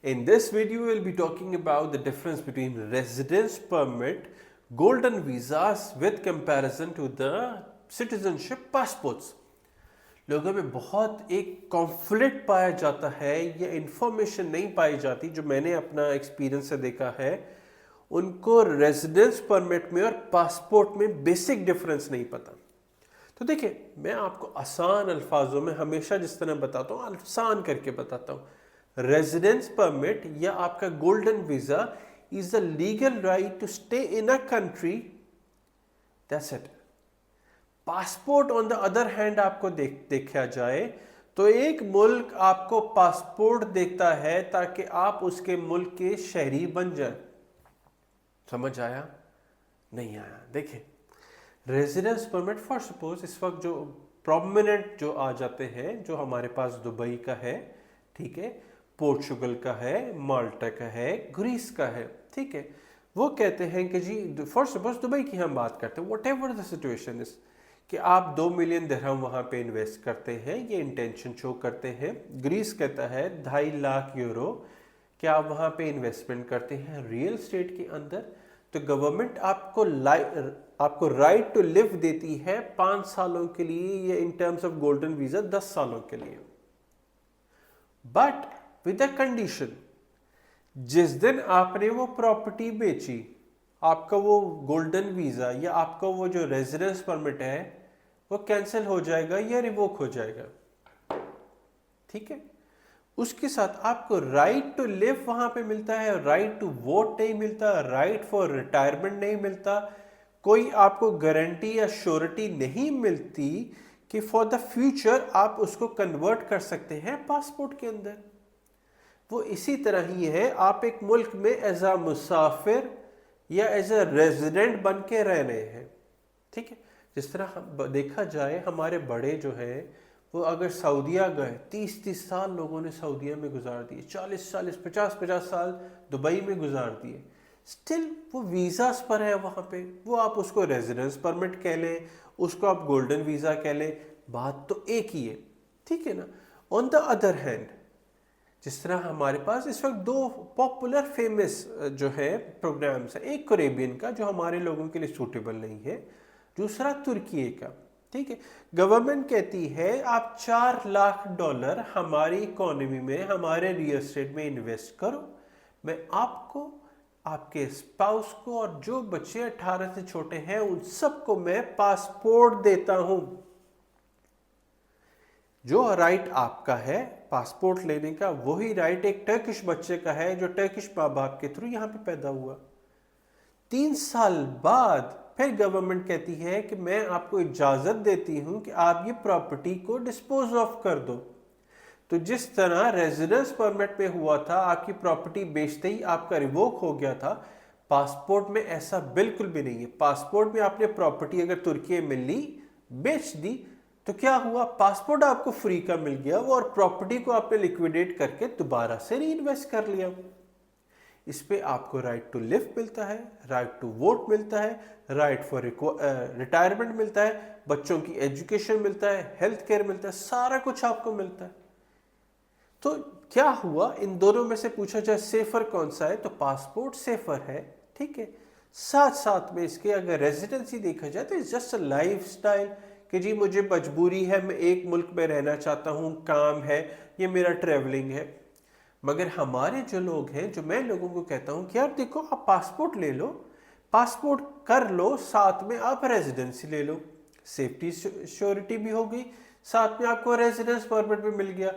In this video, we'll be talking about the difference between residence permit, golden visas with comparison to the citizenship passports. लोगों में बहुत एक conflict पाया जाता है या इंफॉर्मेशन नहीं पाई जाती जो मैंने अपना एक्सपीरियंस से देखा है। उनको रेजिडेंस परमिट में और पासपोर्ट में बेसिक डिफरेंस नहीं पता। तो देखिए, मैं आपको आसान अल्फाजों में हमेशा जिस तरह बताता हूँ आसान करके बताता हूँ। रेजिडेंस परमिट या आपका golden visa is the legal right to stay in a country, that's it. Passport on the other hand आपको देखा जाए तो एक मुल्क आपको पासपोर्ट देता है ताकि आप उसके मुल्क के शहरी बन जाए। समझ आया? नहीं आया? देखिए, रेजिडेंस परमिट फॉर सपोज इस वक्त जो प्रोमिनेंट जो आ जाते हैं, जो हमारे पास दुबई का है, ठीक है, पोर्चुगल का है, माल्टा का है, ग्रीस का है, ठीक है, वो कहते हैं कि जी फॉर सपोज दुबई की हम बात करते हैं, what ever the situation is, कि आप 2 मिलियन दिरहम वहाँ पे इन्वेस्ट करते हैं, ये इंटेंशन शो करते हैं। ग्रीस कहता है 2.5 लाख यूरो कि आप वहाँ पे इन्वेस्टमेंट करते हैं रियल एस्टेट के अंदर, तो गवर्नमेंट आपको राइट टू लिव देती है 5 सालों के लिए या in terms of golden visa 10 सालों के लिए। बट विद अ कंडीशन, जिस दिन आपने वो प्रॉपर्टी बेची, आपका वो गोल्डन वीजा या आपका वो जो रेजिडेंस परमिट है वो कैंसिल हो जाएगा या रिवोक हो जाएगा, ठीक है। उसके साथ आपको राइट टू लिव वहां पे मिलता है, राइट टू वोट नहीं मिलता, राइट फॉर रिटायरमेंट नहीं मिलता, कोई आपको गारंटी या श्योरिटी नहीं मिलती कि फॉर द फ्यूचर आप उसको कन्वर्ट कर सकते हैं पासपोर्ट के अंदर। वो इसी तरह ही है, आप एक मुल्क में एज अ मुसाफिर या एज अ रेजिडेंट बन के रह रहे हैं, ठीक है। जिस तरह देखा जाए, हमारे बड़े जो हैं वो अगर सऊदीया गए, 30-30 साल लोगों ने सऊदीया में गुजार दिए, 40-40 50-50 साल दुबई में गुजार दिए, स्टिल वो वीज़ास पर है वहाँ पे। वो आप उसको रेजिडेंस परमिट कह लें, उसको आप गोल्डन वीज़ा कह लें, बात तो एक ही है, ठीक है ना। ऑन द अदर हैंड, जिस तरह हमारे पास इस वक्त 2 पॉपुलर फेमस जो है प्रोग्राम्स है, एक करेबियन का जो हमारे लोगों के लिए सूटेबल नहीं है, दूसरा तुर्की का, ठीक है। गवर्नमेंट कहती है आप $4 लाख हमारी इकोनॉमी में, हमारे रियल एस्टेट में इन्वेस्ट करो, मैं आपको, आपके स्पाउस को और जो बच्चे 18 से छोटे हैं उन सबको मैं पासपोर्ट देता हूं। जो राइट आपका है पासपोर्ट लेने का, वही राइट एक टर्किश बच्चे का है जो टर्किश माँ बाप के थ्रू यहां पे पैदा हुआ। 3 साल बाद फिर गवर्नमेंट कहती है कि मैं आपको इजाजत देती हूं कि आप ये प्रॉपर्टी को डिस्पोज ऑफ कर दो। तो जिस तरह रेजिडेंस परमिट में हुआ था, आपकी प्रॉपर्टी बेचते ही आपका रिवोक हो गया था, पासपोर्ट में ऐसा बिल्कुल भी नहीं है। पासपोर्ट में आपने प्रॉपर्टी अगर तुर्की में ली, बेच दी, तो क्या हुआ, पासपोर्ट आपको फ्री का मिल गया वो, और प्रॉपर्टी को आपने लिक्विडेट करके दोबारा से री इन्वेस्ट कर लिया। इस पे आपको राइट टू लिव मिलता है, राइट टू वोट मिलता है, राइट फॉर रिटायरमेंट मिलता है, बच्चों की एजुकेशन मिलता है, हेल्थ केयर मिलता है, सारा कुछ आपको मिलता है। तो क्या हुआ, इन दोनों में से पूछा जाए सेफर कौन सा है, तो पासपोर्ट सेफर है, ठीक है। साथ साथ में इसके अगर रेजिडेंसी देखा जाए तो it's just a life style, कि जी मुझे मजबूरी है, मैं एक मुल्क में रहना चाहता हूँ, काम है, ये मेरा ट्रेवलिंग है। मगर हमारे जो लोग हैं, जो मैं लोगों को कहता हूँ कि यार देखो, आप पासपोर्ट ले लो, पासपोर्ट कर लो, साथ में आप रेजिडेंसी ले लो, सेफ्टी श्योरिटी भी हो गई, साथ में आपको रेजिडेंस परमिट भी मिल गया,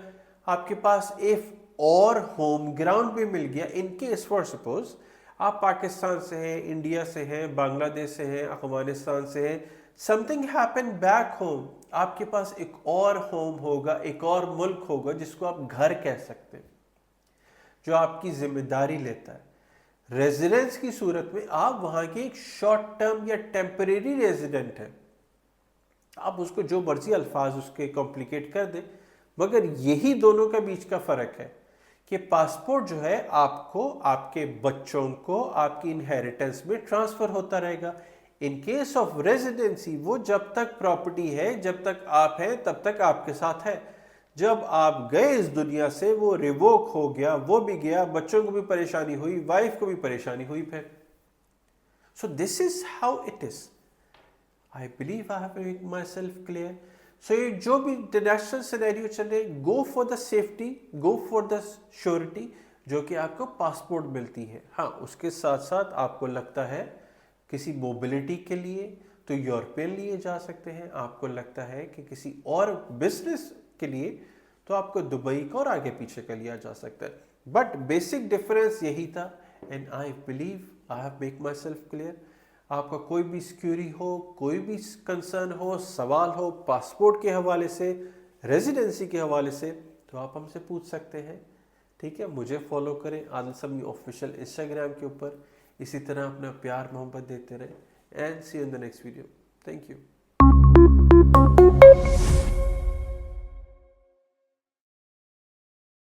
आपके पास एक और होम ग्राउंड भी मिल गया। इन केस फॉर सपोज आप पाकिस्तान से हैं, इंडिया से हैं, बांग्लादेश से हैं, अफगानिस्तान से हैं, समथिंग हैपन बैक होम, आपके पास एक और होम होगा, एक और मुल्क होगा जिसको आप घर कह सकते हैं, जो आपकी जिम्मेदारी लेता है। रेजिडेंस की सूरत में आप वहां के एक शॉर्ट टर्म या टेम्परेरी रेजिडेंट हैं, आप उसको जो मर्जी अल्फाज उसके कॉम्प्लिकेट कर दें, मगर यही दोनों का बीच का फर्क है कि पासपोर्ट जो है आपको, आपके बच्चों को आपकी इनहेरिटेंस में ट्रांसफर होता रहेगा। इन केस ऑफ रेजिडेंसी वो जब तक प्रॉपर्टी है, जब तक आप हैं तब तक आपके साथ है, जब आप गए इस दुनिया से वो रिवोक हो गया, वो भी गया, बच्चों को भी परेशानी हुई, वाइफ को भी परेशानी हुई फिर। So this is how it is. I believe I have made myself clear. So ये जो भी इंटरनेशनल सिनेरियो चले, go for the safety, go for the surety जो कि आपको पासपोर्ट मिलती है। हाँ, उसके साथ साथ आपको लगता है किसी मोबिलिटी के लिए तो यूरोपियन लिए जा सकते हैं, आपको लगता है कि किसी और बिजनेस के लिए तो आपको दुबई का और आगे पीछे का लिया जा सकता है। बट बेसिक डिफरेंस यही था, and I believe I have make my self clear. आपका कोई भी क्यूरी हो, कोई भी कंसर्न हो, सवाल हो पासपोर्ट के हवाले से, रेजिडेंसी के हवाले से, तो आप हमसे पूछ सकते हैं। ठीक है, मुझे फॉलो करें आदिल समी ऑफिशियल इंस्टाग्राम के ऊपर। इसी तरह अपना प्यार मोहब्बत देते रहें, and see you in the next video. Thank you.